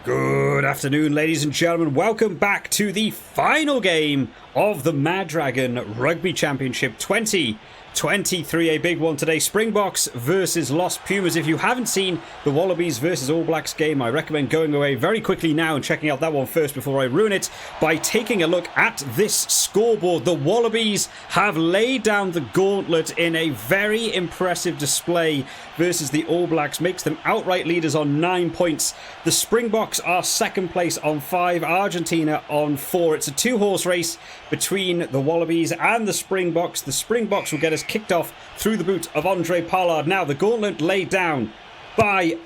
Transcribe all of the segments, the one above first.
Good afternoon, ladies and gentlemen. Welcome back to the final game of the MaD Dragon Rugby Championship 2023. A big one today. Springboks versus Los Pumas. If you haven't seen the Wallabies versus All Blacks game, I recommend going away very quickly now and checking out that one first before I ruin it by taking a look at this scoreboard. The Wallabies have laid down the gauntlet in a very impressive display versus the All Blacks, makes them outright leaders on 9 points. The Springboks are second place on 5, Argentina on 4. It's a two-horse race between the Wallabies and the Springboks. The Springboks will get us kicked off through the boot of Andre Pollard. Now, the gauntlet laid down by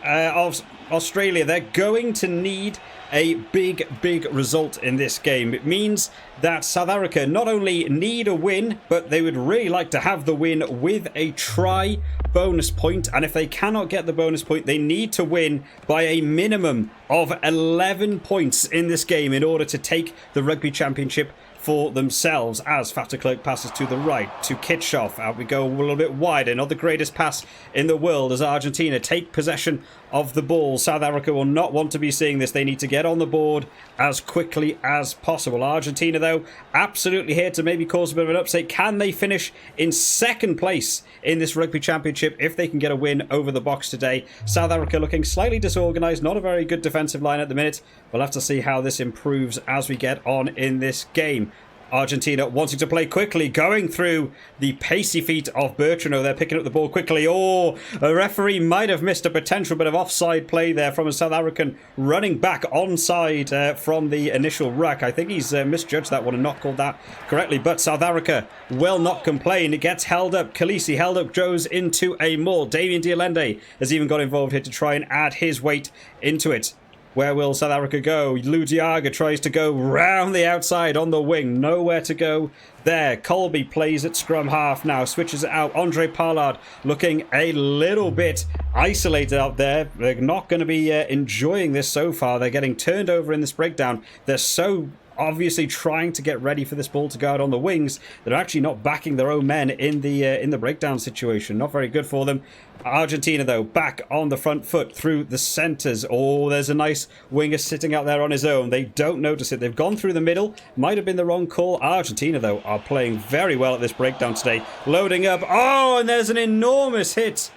Australia. They're going to need a big result in this game. It means that South Africa not only need a win, but they would really like to have the win with a try bonus point. And if they cannot get the bonus point, they need to win by a minimum of 11 points in this game in order to take the Rugby Championship for themselves. As Fatterclerk passes to the right to Kitshoff. Out we go a little bit wider. Not the greatest pass in the world as Argentina take possession of the ball. South Africa will not want to be seeing this. They need to get on the board as quickly as possible. Argentina, though, absolutely here to maybe cause a bit of an upset. Can they finish in second place in this Rugby Championship if they can get a win over the Boks today? South Africa looking slightly disorganised. Not a very good defensive line at the minute. We'll have to see how this improves as we get on in this game. Argentina wanting to play quickly, going through the pacey feet of Bertrand. They're picking up the ball quickly. Oh, a referee might have missed a potential bit of offside play there from a South African running back onside from the initial ruck. I think he's misjudged that one and not called that correctly. But South Africa will not complain. It gets held up. Khaleesi held up, goes into a maul. Damien Dialende has even got involved here to try and add his weight into it. Where will South Africa go? Lou Diaga tries to go round the outside on the wing. Nowhere to go there. Colby plays at scrum half now. Switches it out. Andre Pollard looking a little bit isolated out there. They're not going to be enjoying this so far. They're getting turned over in this breakdown. They're so obviously trying to get ready for this ball to go out on the wings. They're actually not backing their own men in the breakdown situation. Not very good for them. Argentina, though, back on the front foot through the centres. Oh, there's a nice winger sitting out there on his own. They don't notice it. They've gone through the middle. Might have been the wrong call. Argentina, though, are playing very well at this breakdown today. Loading up. Oh, and there's an enormous hit.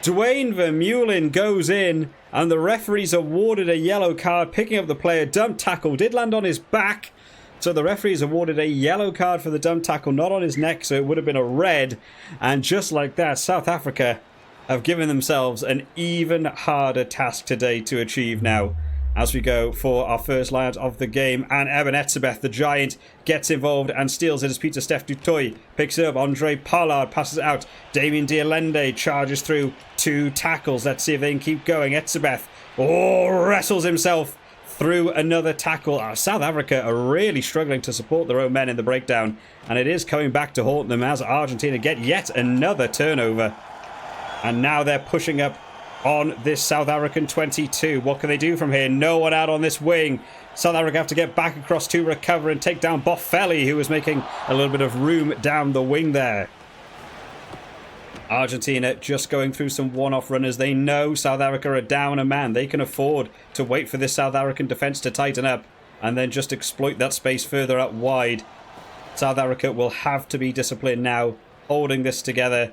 Dwayne Vermeulen goes in, and the referee's awarded a yellow card, picking up the player. Dump tackle did land on his back, so the referee's awarded a yellow card for the dump tackle, not on his neck, so it would have been a red. And just like that, South Africa have given themselves an even harder task today to achieve now. As we go for our first line of the game, and Eben Etzebeth, the giant, gets involved and steals it as Peter Steph Dutoy picks it up. Andre Pollard passes it out. Damien Dialende charges through 2 tackles. Let's see if they can keep going. Etzebeth, wrestles himself through another tackle. South Africa are really struggling to support their own men in the breakdown, and it is coming back to haunt them as Argentina get yet another turnover. And now they're pushing up on this South African 22. What can they do from here? No one out on this wing. South Africa have to get back across to recover and take down Boffelli, who was making a little bit of room down the wing there. Argentina just going through some one-off runners. They know South Africa are down a man. They can afford to wait for this South African defence to tighten up and then just exploit that space further up wide. South Africa will have to be disciplined now, holding this together.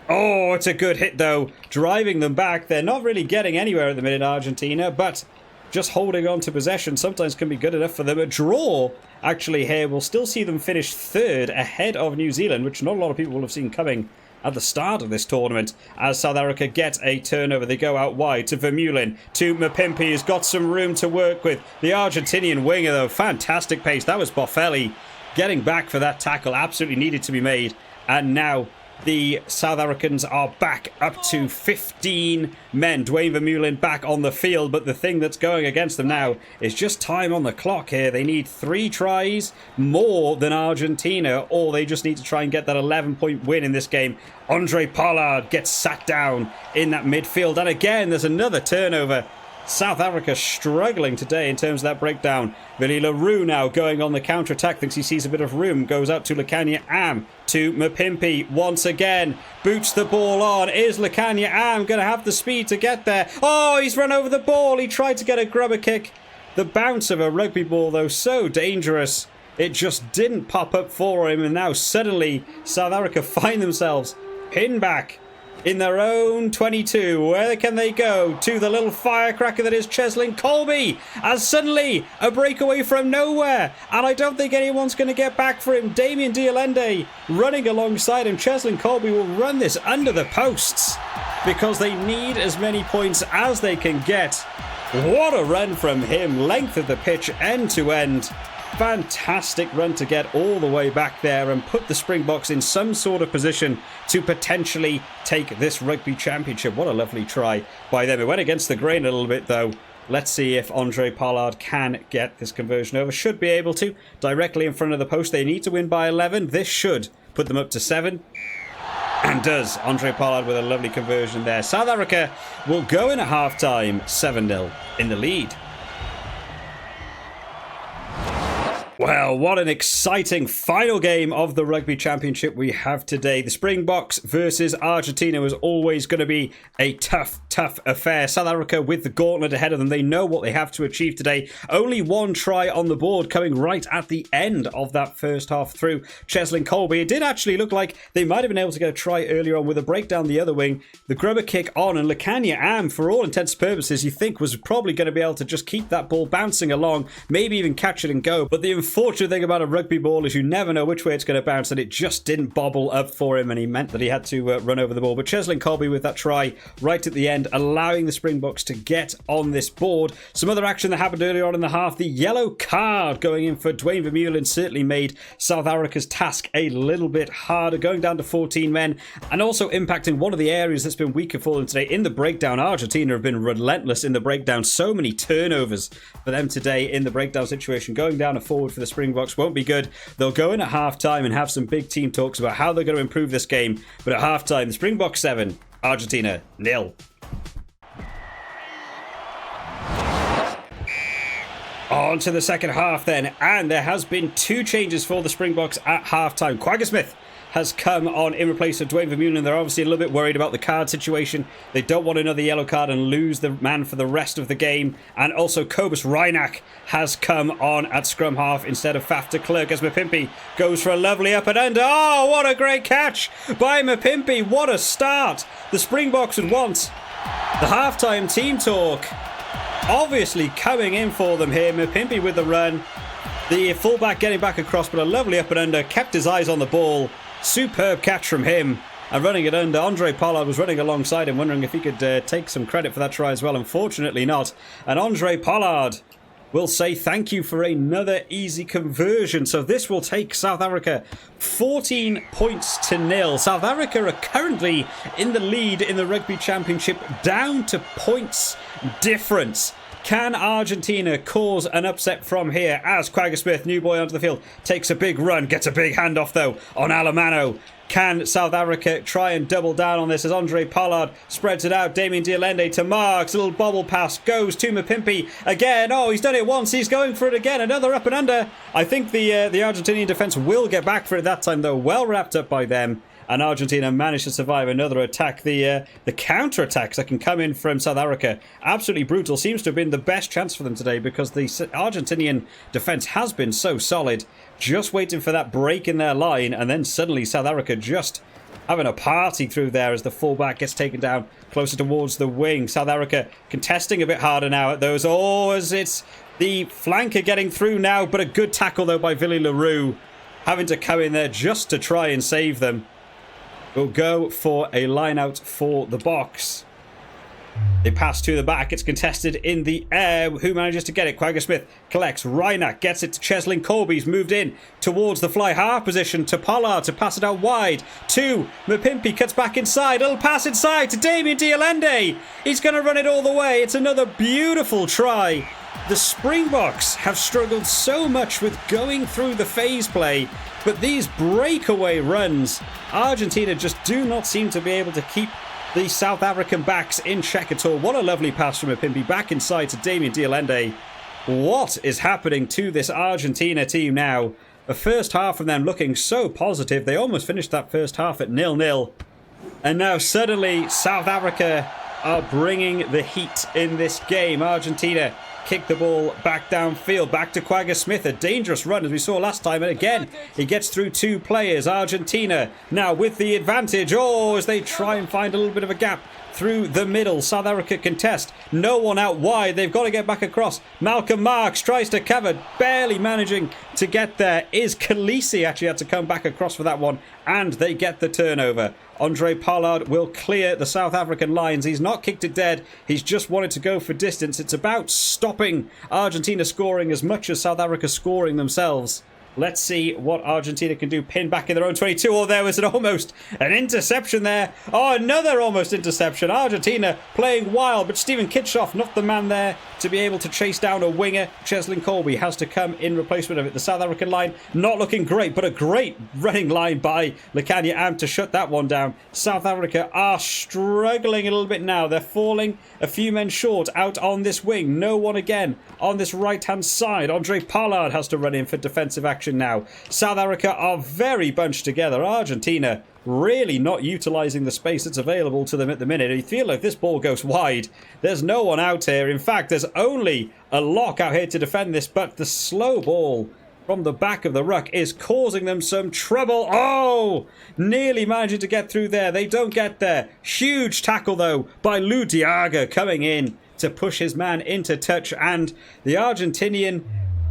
Oh, it's a good hit, though. Driving them back. They're not really getting anywhere at the minute, Argentina, but just holding on to possession sometimes can be good enough for them. A draw, actually, here will still see them finish third ahead of New Zealand, which not a lot of people will have seen coming at the start of this tournament. As South Africa get a turnover, they go out wide to Vermeulen, to Mapimpi, who's got some room to work with. The Argentinian winger, though, fantastic pace. That was Boffelli getting back for that tackle. Absolutely needed to be made. And now the South Africans are back up to 15 men. Dwayne Vermeulen back on the field, but the thing that's going against them now is just time on the clock here. They need 3 tries more than Argentina, or they just need to try and get that 11-point win in this game. Andre Pollard gets sat down in that midfield, and again there's another turnover. South Africa struggling today in terms of that breakdown. Billy LaRue now going on the counter-attack, thinks he sees a bit of room, goes out to Lukhanyo Am, to Mapimpi once again, boots the ball on. Is Lukhanyo Am going to have the speed to get there? Oh, he's run over the ball. He tried to get a grubber kick. The bounce of a rugby ball, though, so dangerous. It just didn't pop up for him, and now suddenly South Africa find themselves pinned back in their own 22. Where can they go? To the little firecracker that is Cheslin Kolbe, as suddenly a breakaway from nowhere, and I don't think anyone's going to get back for him. Damien Diolende running alongside him. Cheslin Kolbe will run this under the posts because they need as many points as they can get. What a run from him, length of the pitch, end to end. Fantastic run to get all the way back there and put the Springboks in some sort of position to potentially take this rugby championship. What a lovely try by them. It went against the grain a little bit, though. Let's see if Andre Pollard can get this conversion over. Should be able to. Directly in front of the post. They need to win by 11. This should put them up to 7. And does. Andre Pollard with a lovely conversion there. South Africa will go in at half-time 7-0 in the lead. Well, what an exciting final game of the Rugby Championship we have today. The Springboks versus Argentina was always going to be a tough affair. South Africa with the gauntlet ahead of them. They know what they have to achieve today. Only one try on the board coming right at the end of that first half through Cheslin Kolbe. It did actually look like they might have been able to get a try earlier on with a breakdown the other wing. The grubber kick on, and Lukhanyo Am, for all intents and purposes, you think was probably going to be able to just keep that ball bouncing along, maybe even catch it and go. But the unfortunate thing about a rugby ball is you never know which way it's going to bounce, and it just didn't bobble up for him, and he meant that he had to run over the ball. But Cheslin Kolbe with that try right at the end, allowing the Springboks to get on this board. Some other action that happened earlier on in the half, the yellow card going in for Dwayne Vermeulen certainly made South Africa's task a little bit harder, going down to 14 men, and also impacting one of the areas that's been weaker for them today in the breakdown. Argentina have been relentless in the breakdown. So many turnovers for them today in the breakdown situation. Going down a forward for the Springboks won't be good. They'll go in at half-time and have some big team talks about how they're going to improve this game. But at half-time, the Springboks 7, Argentina 0. On to the second half then, and there has been 2 changes for the Springboks at half-time. Kwagga Smith has come on in replace of Dwayne Vermeulen. They're obviously a little bit worried about the card situation. They don't want another yellow card and lose the man for the rest of the game. And also Cobus Reinach has come on at scrum half instead of Faf de Klerk as Mapimpi goes for a lovely up and under. Oh, what a great catch by Mapimpi. What a start. The Springboks would want the halftime team talk obviously coming in for them here. Mapimpi with the run. The fullback getting back across, but a lovely up and under. Kept his eyes on the ball. Superb catch from him. And running it under, Andre Pollard was running alongside him, wondering if he could take some credit for that try as well. Unfortunately not. And Andre Pollard will say thank you for another easy conversion. So this will take South Africa 14 points to 0. South Africa are currently in the lead in the Rugby Championship, down to points difference. Can Argentina cause an upset from here as Kwagga Smith, new boy onto the field, takes a big run, gets a big handoff though on Alemano. Can South Africa try and double down on this as Andre Pollard spreads it out? Damien Diolende to Marks. A little bobble pass goes to Mapimpi again. Oh, he's done it once. He's going for it again. Another up and under. I think the Argentinian defence will get back for it that time, though. Well wrapped up by them. And Argentina managed to survive another attack. The counter-attacks that can come in from South Africa, absolutely brutal. Seems to have been the best chance for them today because the Argentinian defence has been so solid. Just waiting for that break in their line, and then suddenly South Africa just having a party through there as the fullback gets taken down closer towards the wing. South Africa contesting a bit harder now at those. Oh, as it's the flanker getting through now, but a good tackle though by Billy LaRue, having to come in there just to try and save them. Will go for a line out for the box. They pass to the back. It's contested in the air. Who manages to get it? Kwagga Smith collects. Reinach gets it to Cheslin Kolbe. He's moved in towards the fly half position to Pollard to pass it out wide. To Mapimpi, cuts back inside. It'll pass inside to Damien Diolende. He's going to run it all the way. It's another beautiful try. The Springboks have struggled so much with going through the phase play, but these breakaway runs, Argentina just do not seem to be able to keep the South African backs in check at all. What a lovely pass from Mapimpi back inside to Damien Diolende. What is happening to this Argentina team now? The first half from them looking so positive. They almost finished that first half at 0-0. And now suddenly South Africa are bringing the heat in this game. Argentina kick the ball back downfield, back to Quagga Smith. A dangerous run as we saw last time. And again, he gets through two players. Argentina now with the advantage. Oh, as they try and find a little bit of a gap through the middle. South Africa contest. No one out wide. They've got to get back across. Malcolm Marks tries to cover. Barely managing to get there. Is Khaleesi actually had to come back across for that one. And they get the turnover. Andre Pollard will clear the South African lines. He's not kicked it dead. He's just wanted to go for distance. It's about stopping Argentina scoring as much as South Africa scoring themselves. Let's see what Argentina can do. Pin back in their own 22. Oh, there was an interception there. Oh, another almost interception. Argentina playing wild, but Stephen Kitshoff not the man there to be able to chase down a winger. Cheslin Colby has to come in replacement of it. The South African line not looking great, but a great running line by Lekanya Am to shut that one down. South Africa are struggling a little bit now. They're falling a few men short out on this wing. No one again on this right-hand side. Andre Pollard has to run in for defensive action now. South Africa are very bunched together. Argentina really not utilising the space that's available to them at the minute. You feel like this ball goes wide. There's no one out here. In fact, there's only a lock out here to defend this, but the slow ball from the back of the ruck is causing them some trouble. Oh, nearly managing to get through there. They don't get there. Huge tackle, though, by Lou Diaga coming in to push his man into touch, and the Argentinian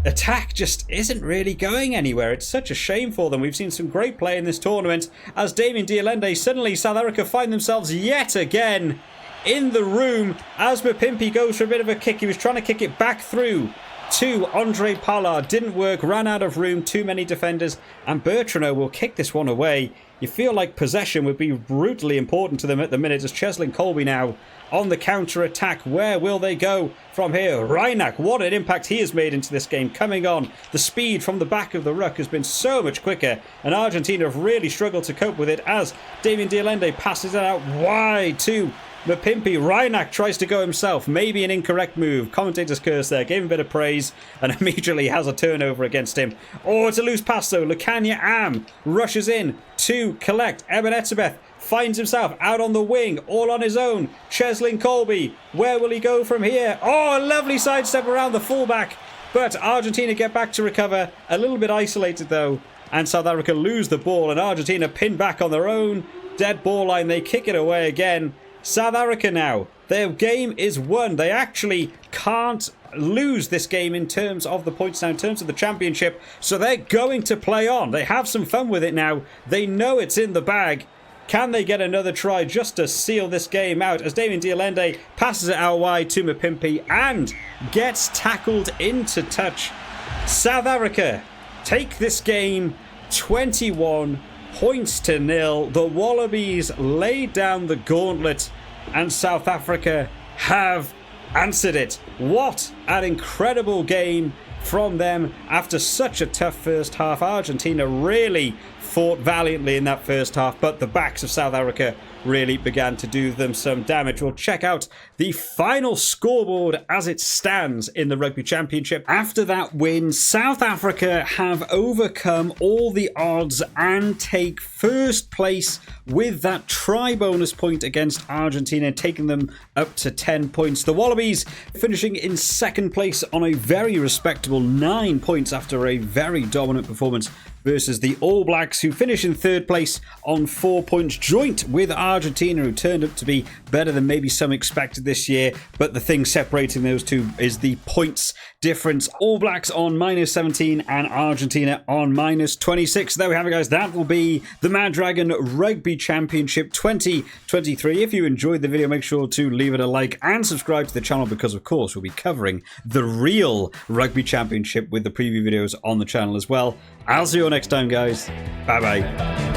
attack just isn't really going anywhere. It's such a shame for them. We've seen some great play in this tournament as Damien Diolende, suddenly South Africa find themselves yet again in the room as Mapimpi goes for a bit of a kick. He was trying to kick it back through to Andre Pollard. Didn't work, ran out of room, too many defenders, and Bertrano will kick this one away. You feel like possession would be brutally important to them at the minute as Cheslin Colby now on the counter-attack. Where will they go from here? Reinach, what an impact he has made into this game. Coming on, the speed from the back of the ruck has been so much quicker, and Argentina have really struggled to cope with it as Damien Diolende passes it out wide to Mapimpi. Reinach tries to go himself. Maybe an incorrect move. Commentator's curse there. Gave him a bit of praise and immediately has a turnover against him. Oh, it's a loose pass though. Lekanya Am rushes in to collect. Eben Etzebeth finds himself out on the wing, all on his own. Cheslin Colby, where will he go from here? Oh, a lovely sidestep around the fullback. But Argentina get back to recover. A little bit isolated though. And South Africa lose the ball. And Argentina pin back on their own dead ball line. They kick it away again. South Africa now, their game is won. They actually can't lose this game in terms of the points now, in terms of the championship. So they're going to play on. They have some fun with it now. They know it's in the bag. Can they get another try just to seal this game out as Damien Diolende passes it out wide to Mapimpi and gets tackled into touch. South Africa take this game 21 points to 0. The Wallabies laid down the gauntlet and South Africa have answered it. What an incredible game from them after such a tough first half. Argentina really fought valiantly in that first half, but the backs of South Africa really began to do them some damage. We'll check out the final scoreboard as it stands in the Rugby Championship. After that win, South Africa have overcome all the odds and take first place with that try bonus point against Argentina, taking them up to 10 points. The Wallabies finishing in second place on a very respectable 9 points after a very dominant performance versus the All Blacks, who finish in third place on 4 points, joint with Argentina, who turned up to be better than maybe some expected this year. But the thing separating those two is the points difference. All Blacks on -17 and Argentina on -26. There we have it, guys. That will be the MaD Dragon Rugby Championship 2023. If you enjoyed the video, make sure to leave it a like and subscribe to the channel because, of course, we'll be covering the real Rugby Championship with the preview videos on the channel as well. I'll see you all next time, guys. Bye-bye.